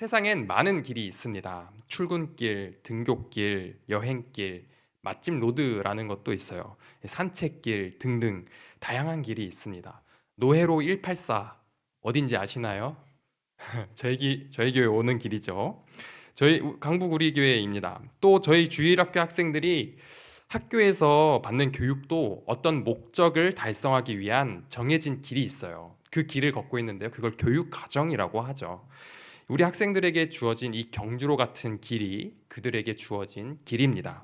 세상엔 많은 길이 있습니다. 출근길, 등굣길, 여행길, 맛집 로드라는 것도 있어요. 산책길 등등 다양한 길이 있습니다. 노회로 184 어딘지 아시나요? 저희 교회 오는 길이죠. 저희 강북 우리 교회입니다. 또 저희 주일학교 학생들이 학교에서 받는 교육도 어떤 목적을 달성하기 위한 정해진 길이 있어요. 그 길을 걷고 있는데요. 그걸 교육 과정이라고 하죠. 우리 학생들에게 주어진 이 경주로 같은 길이 그들에게 주어진 길입니다.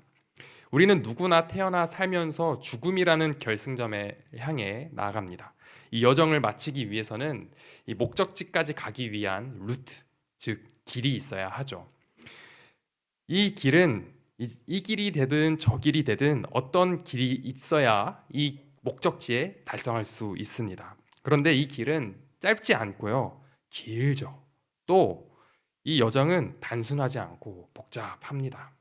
우리는 누구나 태어나 살면서 죽음이라는 결승점에 향해 나아갑니다. 이 여정을 마치기 위해서는 이 목적지까지 가기 위한 루트, 즉 길이 있어야 하죠. 이 길은 이 길이 되든 저 길이 되든 어떤 길이 있어야 이 목적지에 달성할 수 있습니다. 그런데 이 길은 짧지 않고요. 길죠. 또 이 여정은 단순하지 않고 복잡합니다.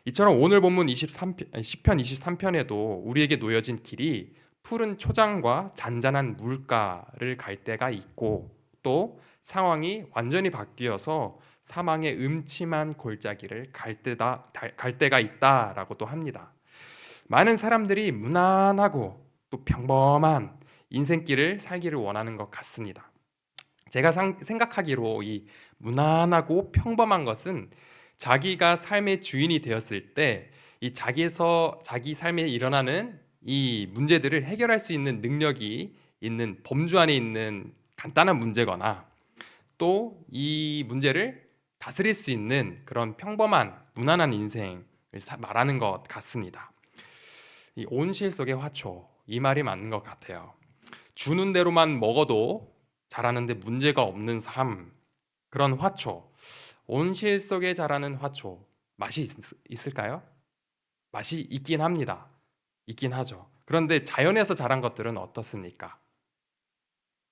이처럼 오늘 본문 23편, 시편 23편에도 우리에게 놓여진 길이 푸른 초장과 잔잔한 물가를 갈 때가 있고 또 상황이 완전히 바뀌어서 사망의 음침한 골짜기를 갈 때가 있다라고도 합니다. 많은 사람들이 무난하고 또 평범한 인생길을 살기를 원하는 것 같습니다. 제가 생각하기로 이 무난하고 평범한 것은 자기가 삶의 주인이 되었을 때 이 자기 삶에 일어나는 이 문제들을 해결할 수 있는 능력이 있는 범주 안에 있는 간단한 문제거나 또 이 문제를 다스릴 수 있는 그런 평범한 무난한 인생을 말하는 것 같습니다. 이 온실 속의 화초 이 말이 맞는 것 같아요. 주는 대로만 먹어도 자라는데 문제가 없는 삶 그런 화초 온실 속에 자라는 화초 맛이 있을까요? 맛이 있긴 합니다. 있긴 하죠. 그런데 자연에서 자란 것들은 어떻습니까?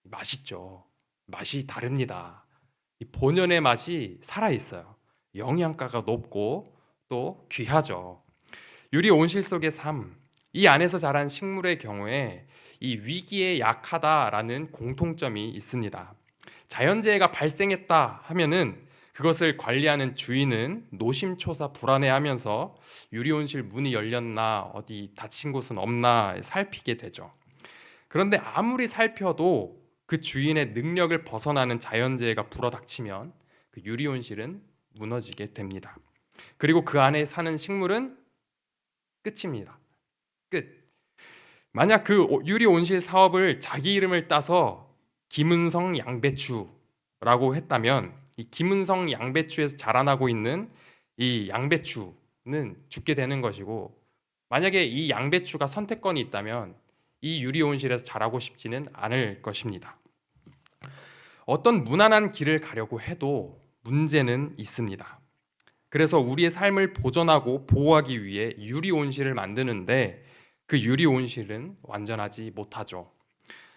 맛있죠. 맛이 다릅니다. 이 본연의 맛이 살아 있어요. 영양가가 높고 또 귀하죠. 유리 온실 속의 삶, 이 안에서 자란 식물의 경우에 이 위기에 약하다라는 공통점이 있습니다. 자연재해가 발생했다 하면은 그것을 관리하는 주인은 노심초사 불안해하면서 유리온실 문이 열렸나 어디 다친 곳은 없나 살피게 되죠. 그런데 아무리 살펴도 그 주인의 능력을 벗어나는 자연재해가 불어닥치면 그 유리온실은 무너지게 됩니다. 그리고 그 안에 사는 식물은 끝입니다. 끝. 만약 그 유리 온실 사업을 자기 이름을 따서 김은성 양배추라고 했다면 이 김은성 양배추에서 자라나고 있는 이 양배추는 죽게 되는 것이고 만약에 이 양배추가 선택권이 있다면 이 유리 온실에서 자라고 싶지는 않을 것입니다. 어떤 무난한 길을 가려고 해도 문제는 있습니다. 그래서 우리의 삶을 보존하고 보호하기 위해 유리 온실을 만드는데 그 유리 온실은 완전하지 못하죠.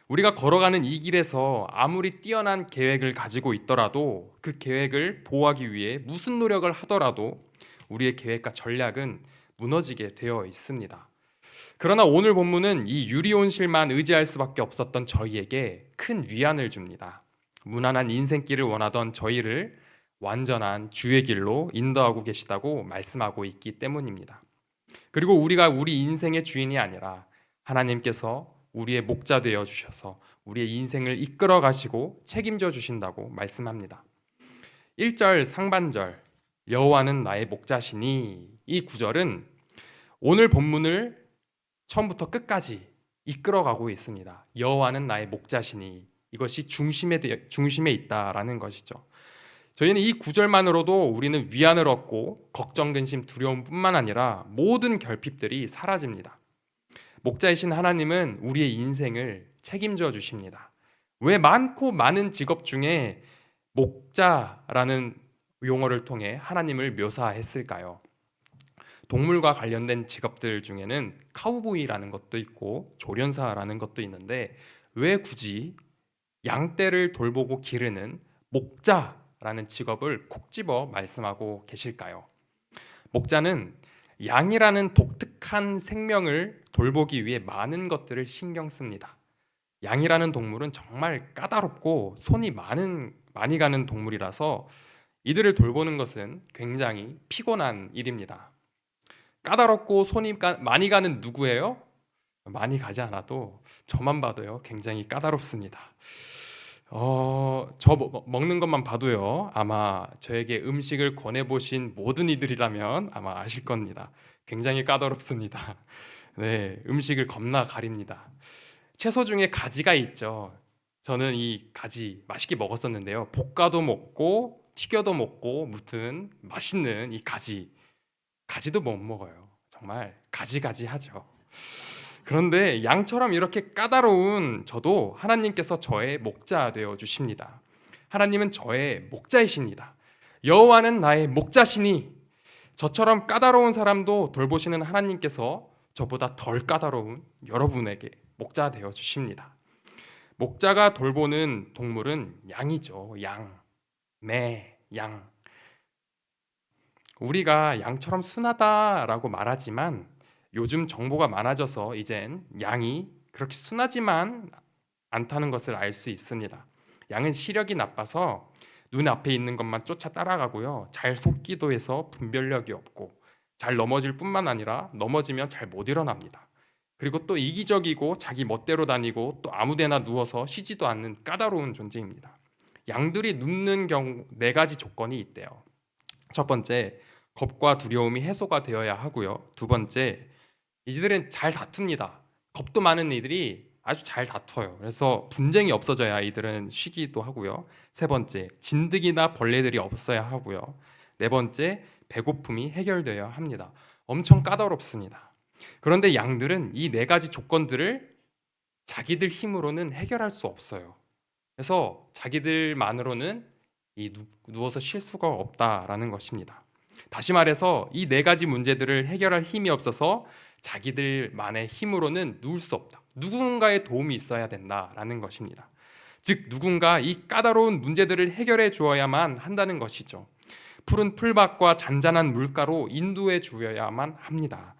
우리가 걸어가는 이 길에서 아무리 뛰어난 계획을 가지고 있더라도 그 계획을 보호하기 위해 무슨 노력을 하더라도 우리의 계획과 전략은 무너지게 되어 있습니다. 그러나 오늘 본문은 이 유리 온실만 의지할 수밖에 없었던 저희에게 큰 위안을 줍니다. 무난한 인생길을 원하던 저희를 완전한 주의 길로 인도하고 계시다고 말씀하고 있기 때문입니다. 그리고 우리가 우리 인생의 주인이 아니라 하나님께서 우리의 목자 되어 주셔서 우리의 인생을 이끌어 가시고 책임져 주신다고 말씀합니다. 1절 상반절 여호와는 나의 목자시니 이 구절은 오늘 본문을 처음부터 끝까지 이끌어가고 있습니다. 여호와는 나의 목자시니 이것이 중심에 있다라는 것이죠. 저희는 이 구절만으로도 우리는 위안을 얻고 걱정, 근심, 두려움뿐만 아니라 모든 결핍들이 사라집니다. 목자이신 하나님은 우리의 인생을 책임져 주십니다. 왜 많고 많은 직업 중에 목자라는 용어를 통해 하나님을 묘사했을까요? 동물과 관련된 직업들 중에는 카우보이라는 것도 있고 조련사라는 것도 있는데 왜 굳이 양떼를 돌보고 기르는 목자라는 직업을 콕 집어 말씀하고 계실까요? 목자는 양이라는 독특한 생명을 돌보기 위해 많은 것들을 신경 씁니다. 양이라는 동물은 정말 까다롭고 손이 많이 가는 동물이라서 이들을 돌보는 것은 굉장히 피곤한 일입니다. 까다롭고 손이 많이 가는 누구예요? 많이 가지 않아도 저만 봐도요, 굉장히 까다롭습니다. 저 먹는 것만 봐도요, 아마 저에게 음식을 권해보신 모든 이들이라면 아마 아실 겁니다. 굉장히 까다롭습니다. 네, 음식을 겁나 가립니다. 채소 중에 가지가 있죠. 저는 이 가지 맛있게 먹었었는데요. 볶아도 먹고 튀겨도 먹고 무튼 맛있는 이 가지도 못 먹어요. 정말 가지가지하죠. 그런데 양처럼 이렇게 까다로운 저도 하나님께서 저의 목자 되어 주십니다. 하나님은 저의 목자이십니다. 여호와는 나의 목자시니 저처럼 까다로운 사람도 돌보시는 하나님께서 저보다 덜 까다로운 여러분에게 목자 되어 주십니다. 목자가 돌보는 동물은 양이죠. 양, 양. 우리가 양처럼 순하다라고 말하지만 요즘 정보가 많아져서 이젠 양이 그렇게 순하지만 않다는 것을 알 수 있습니다. 양은 시력이 나빠서 눈앞에 있는 것만 쫓아 따라가고요. 잘 속기도 해서 분별력이 없고 잘 넘어질 뿐만 아니라 넘어지면 잘 못 일어납니다. 그리고 또 이기적이고 자기 멋대로 다니고 또 아무데나 누워서 쉬지도 않는 까다로운 존재입니다. 양들이 눕는 경우 네 가지 조건이 있대요. 첫 번째, 겁과 두려움이 해소가 되어야 하고요. 두 번째, 이들은 잘 다툽니다. 겁도 많은 이들이 아주 잘 다퉈요. 그래서 분쟁이 없어져야 이들은 쉬기도 하고요. 세 번째, 진드기나 벌레들이 없어야 하고요. 네 번째, 배고픔이 해결되어야 합니다. 엄청 까다롭습니다. 그런데 양들은 이 네 가지 조건들을 자기들 힘으로는 해결할 수 없어요. 그래서 자기들만으로는 누워서 쉴 수가 없다라는 것입니다. 다시 말해서 이 네 가지 문제들을 해결할 힘이 없어서 자기들만의 힘으로는 누울 수 없다. 누군가의 도움이 있어야 된다라는 것입니다. 즉 누군가 이 까다로운 문제들을 해결해 주어야만 한다는 것이죠. 푸른 풀밭과 잔잔한 물가로 인도해 주어야만 합니다.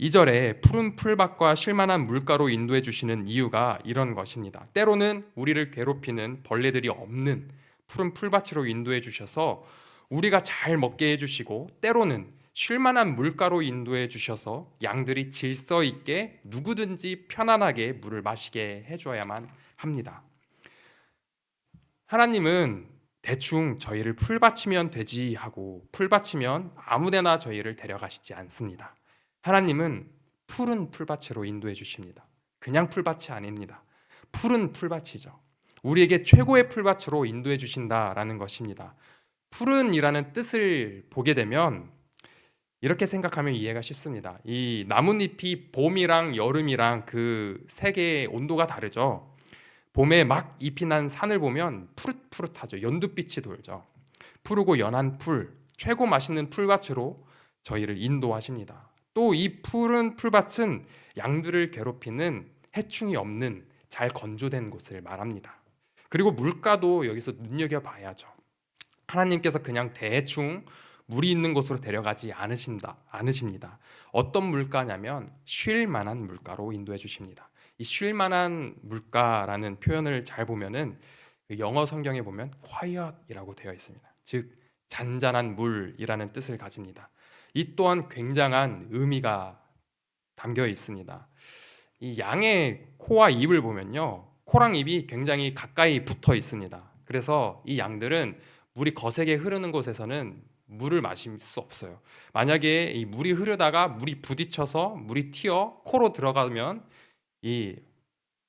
2절에 푸른 풀밭과 쉴만한 물가로 인도해 주시는 이유가 이런 것입니다. 때로는 우리를 괴롭히는 벌레들이 없는 푸른 풀밭으로 인도해 주셔서 우리가 잘 먹게 해주시고 때로는 쉴만한 물가로 인도해 주셔서 양들이 질서 있게 누구든지 편안하게 물을 마시게 해줘야만 합니다. 하나님은 대충 저희를 풀밭이면 되지 하고 풀밭이면 아무데나 저희를 데려가시지 않습니다. 하나님은 푸른 풀밭으로 인도해 주십니다. 그냥 풀밭이 아닙니다. 푸른 풀밭이죠. 우리에게 최고의 풀밭으로 인도해 주신다라는 것입니다. 푸른이라는 뜻을 보게 되면 이렇게 생각하면 이해가 쉽습니다. 이 나뭇잎이 봄이랑 여름이랑 그 세 개의 온도가 다르죠. 봄에 막 잎이 난 산을 보면 푸릇푸릇하죠. 연두빛이 돌죠. 푸르고 연한 풀, 최고 맛있는 풀밭으로 저희를 인도하십니다. 또 이 푸른 풀밭은 양들을 괴롭히는 해충이 없는 잘 건조된 곳을 말합니다. 그리고 물가도 여기서 눈여겨봐야죠. 하나님께서 그냥 대충 물이 있는 곳으로 데려가지 않으십니다. 어떤 물가냐면 쉴 만한 물가로 인도해 주십니다. 이 쉴 만한 물가라는 표현을 잘 보면은 그 영어 성경에 보면 quiet이라고 되어 있습니다. 즉 잔잔한 물이라는 뜻을 가집니다. 이 또한 굉장한 의미가 담겨 있습니다. 이 양의 코와 입을 보면요, 코랑 입이 굉장히 가까이 붙어 있습니다. 그래서 이 양들은 물이 거세게 흐르는 곳에서는 물을 마실 수 없어요. 만약에 이 물이 흐르다가 물이 부딪혀서 물이 튀어 코로 들어가면 이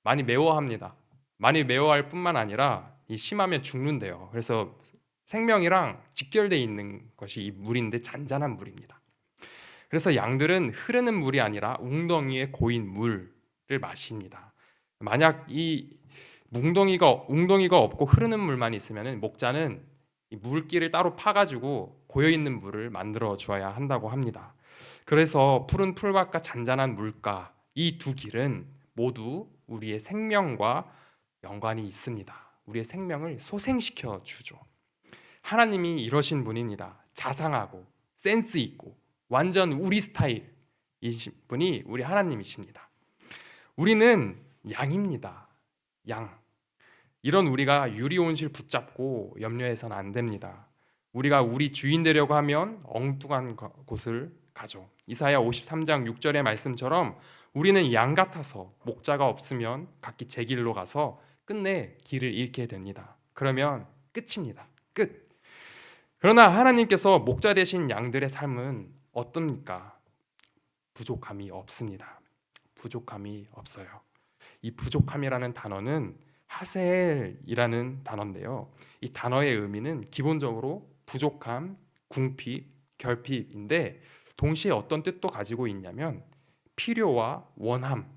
많이 매워합니다. 많이 매워할 뿐만 아니라 이 심하면 죽는데요. 그래서 생명이랑 직결되어 있는 것이 이 물인데 잔잔한 물입니다. 그래서 양들은 흐르는 물이 아니라 웅덩이에 고인 물을 마십니다. 만약 이 웅덩이가 없고 흐르는 물만 있으면 목자는 이 물길을 따로 파가지고 고여있는 물을 만들어 주어야 한다고 합니다. 그래서 푸른 풀밭과 잔잔한 물가, 이 두 길은 모두 우리의 생명과 연관이 있습니다. 우리의 생명을 소생시켜 주죠. 하나님이 이러신 분입니다. 자상하고 센스 있고 완전 우리 스타일이신 분이 우리 하나님이십니다. 우리는 양입니다. 양. 이런 우리가 유리온실 붙잡고 염려해서는 안 됩니다. 우리가 우리 주인 되려고 하면 엉뚱한 곳을 가죠. 이사야 53장 6절의 말씀처럼 우리는 양 같아서 목자가 없으면 각기 제 길로 가서 끝내 길을 잃게 됩니다. 그러면 끝입니다. 끝. 그러나 하나님께서 목자 되신 양들의 삶은 어떻습니까? 부족함이 없습니다. 부족함이 없어요. 이 부족함이라는 단어는 하셀이라는 단어인데요. 이 단어의 의미는 기본적으로 부족함, 궁핍, 결핍인데 동시에 어떤 뜻도 가지고 있냐면 필요와 원함,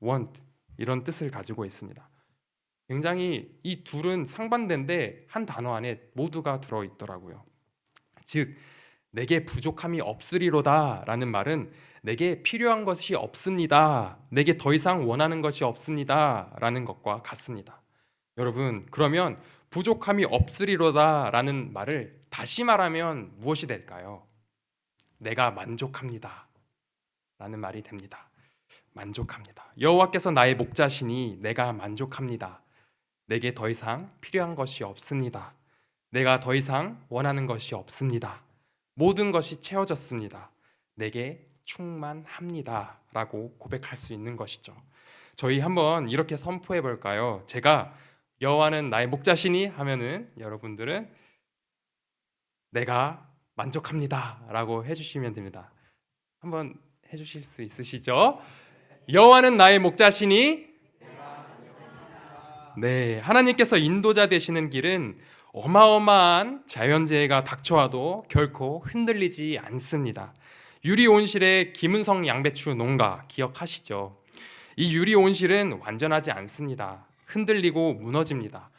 want 이런 뜻을 가지고 있습니다. 굉장히 이 둘은 상반된데 한 단어 안에 모두가 들어 있더라고요. 즉 내게 부족함이 없으리로다라는 말은 내게 필요한 것이 없습니다. 내게 더 이상 원하는 것이 없습니다라는 것과 같습니다. 여러분, 그러면 부족함이 없으리로다라는 말을 다시 말하면 무엇이 될까요? 내가 만족합니다. 라는 말이 됩니다. 만족합니다. 여호와께서 나의 목자시니 내가 만족합니다. 내게 더 이상 필요한 것이 없습니다. 내가 더 이상 원하는 것이 없습니다. 모든 것이 채워졌습니다. 내게 충만합니다. 라고 고백할 수 있는 것이죠. 저희 한번 이렇게 선포해 볼까요? 제가 여호와는 나의 목자시니 하면은 여러분들은 내가 만족합니다. 라고 해주시면 됩니다. 한번 해주실 수 있으시죠? 여호와는 나의 목자시니 네, 하나님께서 인도자 되시는 길은 어마어마한 자연재해가 닥쳐와도 결코 흔들리지 않습니다. 유리 온실의 김은성 양배추 농가 기억하시죠? 이 유리 온실은 완전하지 않습니다. 흔들리고 무너집니다.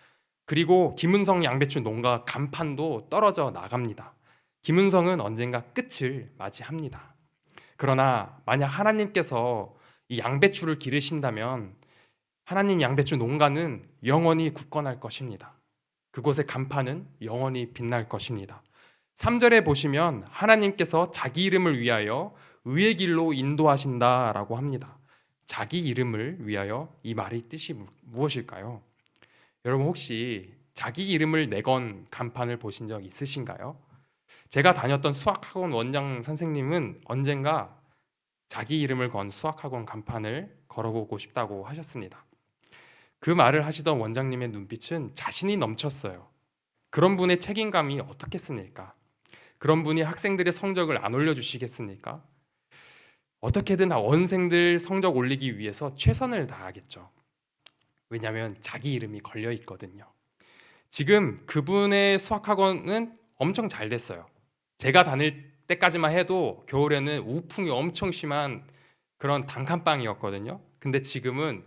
그리고 김은성 양배추 농가 간판도 떨어져 나갑니다. 김은성은 언젠가 끝을 맞이합니다. 그러나 만약 하나님께서 이 양배추를 기르신다면 하나님 양배추 농가는 영원히 굳건할 것입니다. 그곳의 간판은 영원히 빛날 것입니다. 3절에 보시면 하나님께서 자기 이름을 위하여 의의 길로 인도하신다라고 합니다. 자기 이름을 위하여 이 말의 뜻이 무엇일까요? 여러분 혹시 자기 이름을 내건 간판을 보신 적 있으신가요? 제가 다녔던 수학학원 원장 선생님은 언젠가 자기 이름을 건 수학학원 간판을 걸어보고 싶다고 하셨습니다. 그 말을 하시던 원장님의 눈빛은 자신이 넘쳤어요. 그런 분의 책임감이 어떻겠습니까? 그런 분이 학생들의 성적을 안 올려주시겠습니까? 어떻게든 원생들 성적 올리기 위해서 최선을 다하겠죠. 왜냐하면 자기 이름이 걸려 있거든요. 지금 그분의 수학학원은 엄청 잘 됐어요. 제가 다닐 때까지만 해도 겨울에는 우풍이 엄청 심한 그런 단칸방이었거든요. 근데 지금은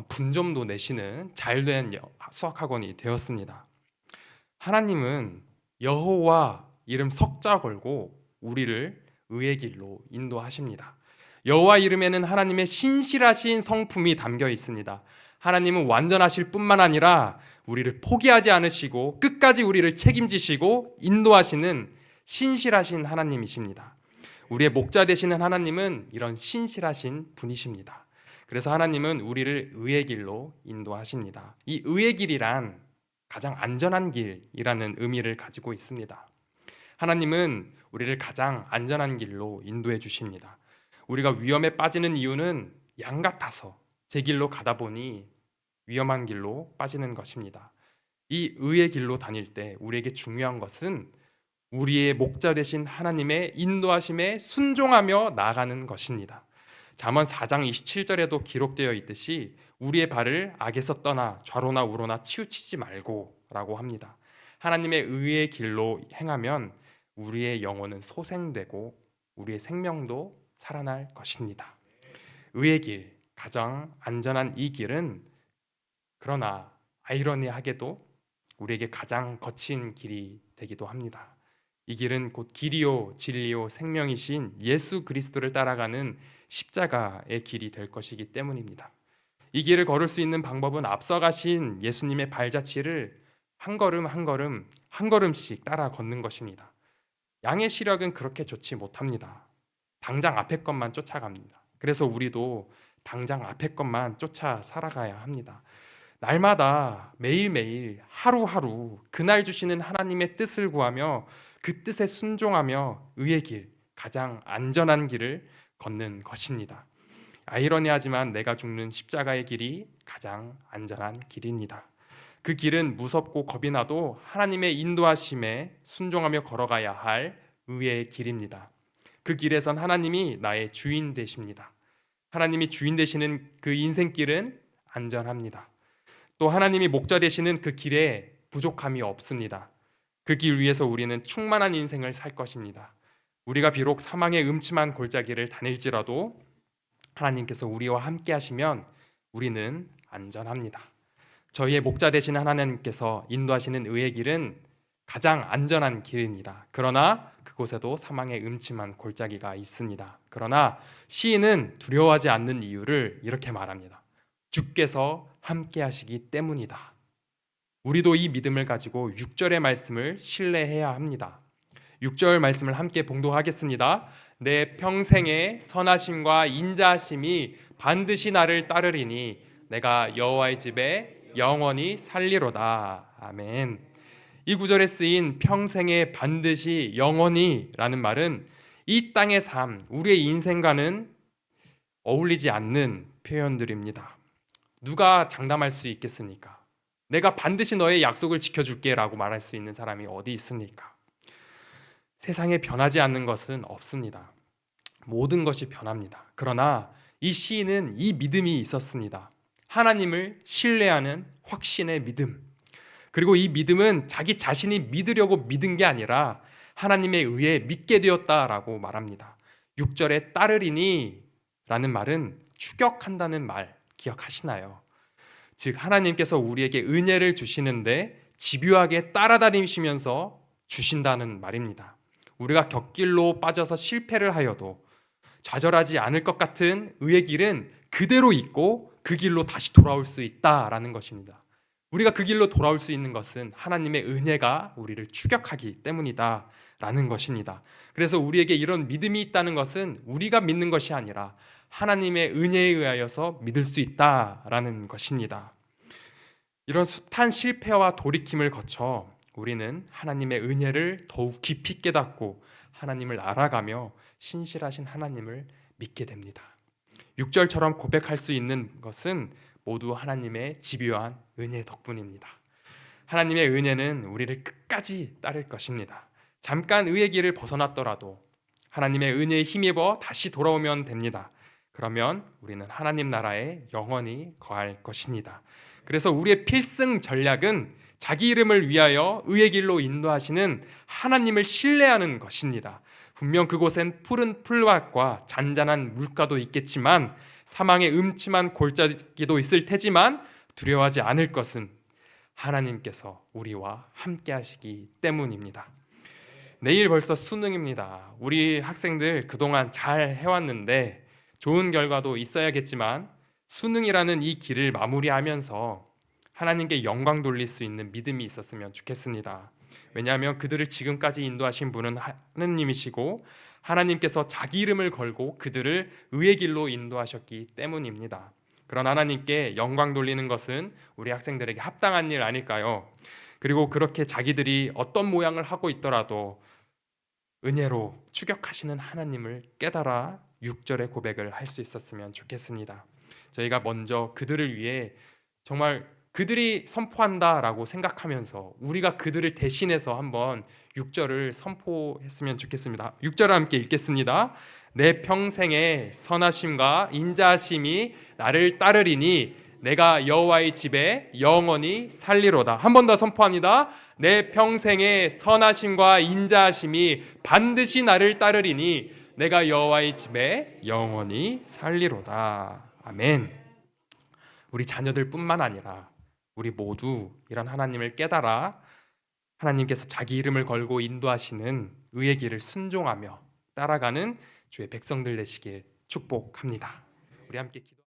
분점도 내시는 잘된 수학학원이 되었습니다. 하나님은 여호와 이름 석자 걸고 우리를 의의 길로 인도하십니다. 여호와 이름에는 하나님의 신실하신 성품이 담겨 있습니다. 하나님은 완전하실 뿐만 아니라 우리를 포기하지 않으시고 끝까지 우리를 책임지시고 인도하시는 신실하신 하나님이십니다. 우리의 목자 되시는 하나님은 이런 신실하신 분이십니다. 그래서 하나님은 우리를 의의 길로 인도하십니다. 이 의의 길이란 가장 안전한 길이라는 의미를 가지고 있습니다. 하나님은 우리를 가장 안전한 길로 인도해 주십니다. 우리가 위험에 빠지는 이유는 양 같아서 제 길로 가다 보니 위험한 길로 빠지는 것입니다. 이 의의 길로 다닐 때 우리에게 중요한 것은 우리의 목자 되신 하나님의 인도하심에 순종하며 나아가는 것입니다. 잠언 4장 27절에도 기록되어 있듯이 우리의 발을 악에서 떠나 좌로나 우로나 치우치지 말고 라고 합니다. 하나님의 의의 길로 행하면 우리의 영혼은 소생되고 우리의 생명도 살아날 것입니다. 의의 길, 가장 안전한 이 길은 그러나 아이러니하게도 우리에게 가장 거친 길이 되기도 합니다. 이 길은 곧 길이요 진리요 생명이신 예수 그리스도를 따라가는 십자가의 길이 될 것이기 때문입니다. 이 길을 걸을 수 있는 방법은 앞서가신 예수님의 발자취를 한 걸음 한 걸음 한 걸음씩 따라 걷는 것입니다. 양의 시력은 그렇게 좋지 못합니다. 당장 앞에 것만 쫓아갑니다. 그래서 우리도 당장 앞에 것만 쫓아 살아가야 합니다. 날마다 매일매일 하루하루 그날 주시는 하나님의 뜻을 구하며 그 뜻에 순종하며 의의 길, 가장 안전한 길을 걷는 것입니다. 아이러니하지만 내가 죽는 십자가의 길이 가장 안전한 길입니다. 그 길은 무섭고 겁이 나도 하나님의 인도하심에 순종하며 걸어가야 할 의의 길입니다. 그 길에선 하나님이 나의 주인 되십니다. 하나님이 주인 되시는 그 인생길은 안전합니다. 또 하나님이 목자 되시는 그 길에 부족함이 없습니다. 그 길 위에서 우리는 충만한 인생을 살 것입니다. 우리가 비록 사망의 음침한 골짜기를 다닐지라도 하나님께서 우리와 함께 하시면 우리는 안전합니다. 저희의 목자 되신 하나님께서 인도하시는 의의 길은 가장 안전한 길입니다. 그러나 그곳에도 사망의 음침한 골짜기가 있습니다. 그러나 시인은 두려워하지 않는 이유를 이렇게 말합니다. 주께서 함께 하시기 때문이다. 우리도 이 믿음을 가지고 6절의 말씀을 신뢰해야 합니다. 6절 말씀을 함께 봉독하겠습니다. 내 평생의 선하심과 인자하심이 반드시 나를 따르리니 내가 여호와의 집에 영원히 살리로다. 아멘. 이 구절에 쓰인 평생에 반드시 영원히라는 말은 이 땅의 삶, 우리의 인생과는 어울리지 않는 표현들입니다. 누가 장담할 수 있겠습니까? 내가 반드시 너의 약속을 지켜줄게 라고 말할 수 있는 사람이 어디 있습니까? 세상에 변하지 않는 것은 없습니다. 모든 것이 변합니다. 그러나 이 시인은 이 믿음이 있었습니다. 하나님을 신뢰하는 확신의 믿음. 그리고 이 믿음은 자기 자신이 믿으려고 믿은 게 아니라 하나님에 의해 믿게 되었다라고 말합니다. 6절에 따르리니 라는 말은 추격한다는 말 기억하시나요? 즉 하나님께서 우리에게 은혜를 주시는데 집요하게 따라다니시면서 주신다는 말입니다. 우리가 곁길로 빠져서 실패를 하여도 좌절하지 않을 것 같은 의의 길은 그대로 있고 그 길로 다시 돌아올 수 있다라는 것입니다. 우리가 그 길로 돌아올 수 있는 것은 하나님의 은혜가 우리를 추격하기 때문이다라는 것입니다. 그래서 우리에게 이런 믿음이 있다는 것은 우리가 믿는 것이 아니라 하나님의 은혜에 의하여서 믿을 수 있다라는 것입니다. 이런 숱한 실패와 돌이킴을 거쳐 우리는 하나님의 은혜를 더욱 깊이 깨닫고 하나님을 알아가며 신실하신 하나님을 믿게 됩니다. 6절처럼 고백할 수 있는 것은 모두 하나님의 집요한 은혜 덕분입니다. 하나님의 은혜는 우리를 끝까지 따를 것입니다. 잠깐 의의 길을 벗어났더라도 하나님의 은혜에 힘입어 다시 돌아오면 됩니다. 그러면 우리는 하나님 나라에 영원히 거할 것입니다. 그래서 우리의 필승 전략은 자기 이름을 위하여 의의 길로 인도하시는 하나님을 신뢰하는 것입니다. 분명 그곳엔 푸른 풀밭과 잔잔한 물가도 있겠지만 사망의 음침한 골짜기도 있을 테지만 두려워하지 않을 것은 하나님께서 우리와 함께 하시기 때문입니다. 내일 벌써 수능입니다. 우리 학생들 그동안 잘 해왔는데 좋은 결과도 있어야겠지만 수능이라는 이 길을 마무리하면서 하나님께 영광 돌릴 수 있는 믿음이 있었으면 좋겠습니다. 왜냐하면 그들을 지금까지 인도하신 분은 하느님이시고 하나님께서 자기 이름을 걸고 그들을 의의 길로 인도하셨기 때문입니다. 그런 하나님께 영광 돌리는 것은 우리 학생들에게 합당한 일 아닐까요? 그리고 그렇게 자기들이 어떤 모양을 하고 있더라도 은혜로 추격하시는 하나님을 깨달아 6절의 고백을 할 수 있었으면 좋겠습니다. 저희가 먼저 그들을 위해 정말 그들이 선포한다라고 생각하면서 우리가 그들을 대신해서 한번 6절을 선포했으면 좋겠습니다. 6절을 함께 읽겠습니다. 내 평생의 선하심과 인자하심이 나를 따르리니 내가 여호와의 집에 영원히 살리로다. 한 번 더 선포합니다. 내 평생의 선하심과 인자하심이 반드시 나를 따르리니 내가 여호와의 집에 영원히 살리로다. 아멘. 우리 자녀들뿐만 아니라 우리 모두 이런 하나님을 깨달아 하나님께서 자기 이름을 걸고 인도하시는 의의 길을 순종하며 따라가는 주의 백성들 되시길 축복합니다. 우리 함께 기도